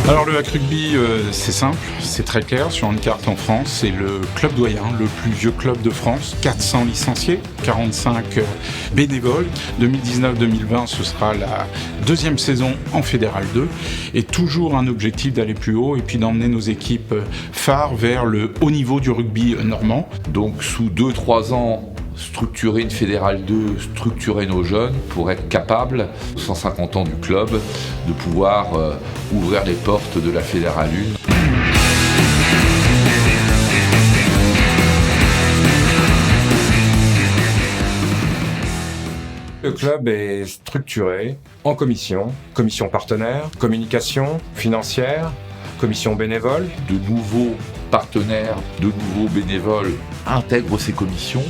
Alors le hack rugby, c'est simple, c'est très clair. Sur une carte en France, c'est le club doyen, le plus vieux club de France. 400 licenciés, 45 bénévoles. 2019-2020, ce sera la deuxième saison en Fédéral 2. Et toujours un objectif d'aller plus haut et puis d'emmener nos équipes phares vers le haut niveau du rugby normand. Donc sous 2-3 ans, structurer une Fédérale 2, structurer nos jeunes pour être capables, 150 ans du club, de pouvoir ouvrir les portes de la Fédérale 1. Le club est structuré en commission partenaire, communication financière, commission bénévole. De nouveaux partenaires, de nouveaux bénévoles intègrent ces commissions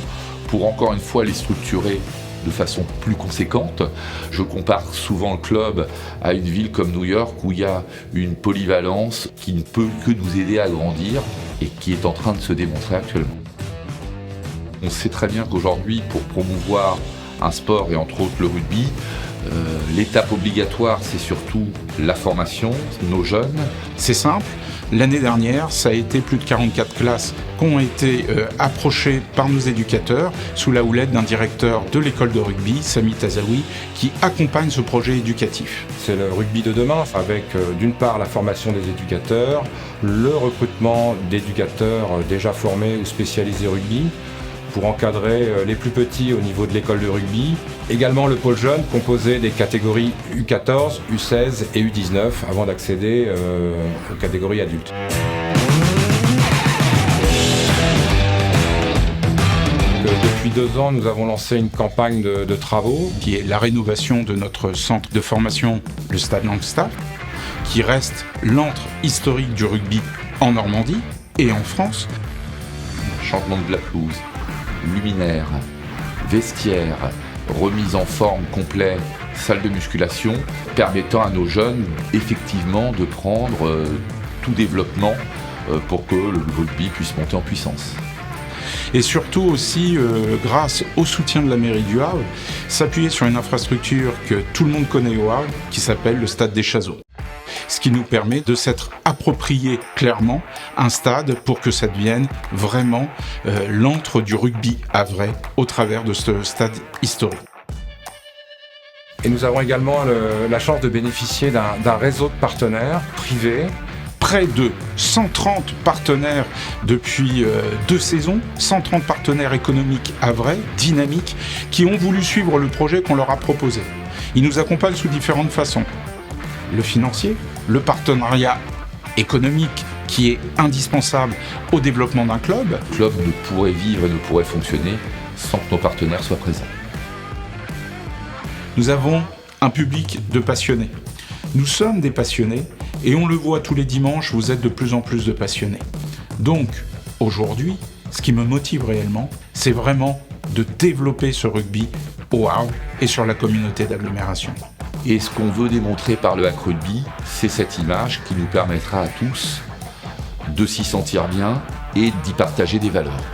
pour encore une fois les structurer de façon plus conséquente. Je compare souvent le club à une ville comme New York où il y a une polyvalence qui ne peut que nous aider à grandir et qui est en train de se démontrer actuellement. On sait très bien qu'aujourd'hui, pour promouvoir un sport et entre autres le rugby, l'étape obligatoire, c'est surtout la formation, nos jeunes. C'est simple, l'année dernière, ça a été plus de 44 classes qui ont été approchées par nos éducateurs sous la houlette d'un directeur de l'école de rugby, Sami Tazaoui, qui accompagne ce projet éducatif. C'est le rugby de demain avec d'une part la formation des éducateurs, le recrutement d'éducateurs déjà formés ou spécialisés rugby, pour encadrer les plus petits au niveau de l'école de rugby. Également le pôle jeune composé des catégories U14, U16 et U19 avant d'accéder aux catégories adultes. Depuis 2 ans, nous avons lancé une campagne de travaux qui est la rénovation de notre centre de formation, le Stade Langstaff, qui reste l'antre historique du rugby en Normandie et en France. Changement de la pelouse, luminaire, vestiaire, remise en forme complet, salle de musculation, permettant à nos jeunes effectivement de prendre tout développement pour que le rugby puisse monter en puissance. Et surtout aussi, grâce au soutien de la mairie du Havre, s'appuyer sur une infrastructure que tout le monde connaît au Havre, qui s'appelle le Stade des Chazeaux. Ce qui nous permet de s'être approprié clairement un stade pour que ça devienne vraiment l'antre du rugby havrais au travers de ce stade historique. Et nous avons également la chance de bénéficier d'un réseau de partenaires privés. Près de 130 partenaires depuis 2 saisons, 130 partenaires économiques havrais, dynamiques, qui ont voulu suivre le projet qu'on leur a proposé. Ils nous accompagnent sous différentes façons. Le financier, le partenariat économique qui est indispensable au développement d'un club. Le club ne pourrait vivre et ne pourrait fonctionner sans que nos partenaires soient présents. Nous avons un public de passionnés. Nous sommes des passionnés et on le voit tous les dimanches, vous êtes de plus en plus de passionnés. Donc, aujourd'hui, ce qui me motive réellement, c'est vraiment de développer ce rugby au Havre et sur la communauté d'agglomération. Et ce qu'on veut démontrer par le hack rugby, c'est cette image qui nous permettra à tous de s'y sentir bien et d'y partager des valeurs.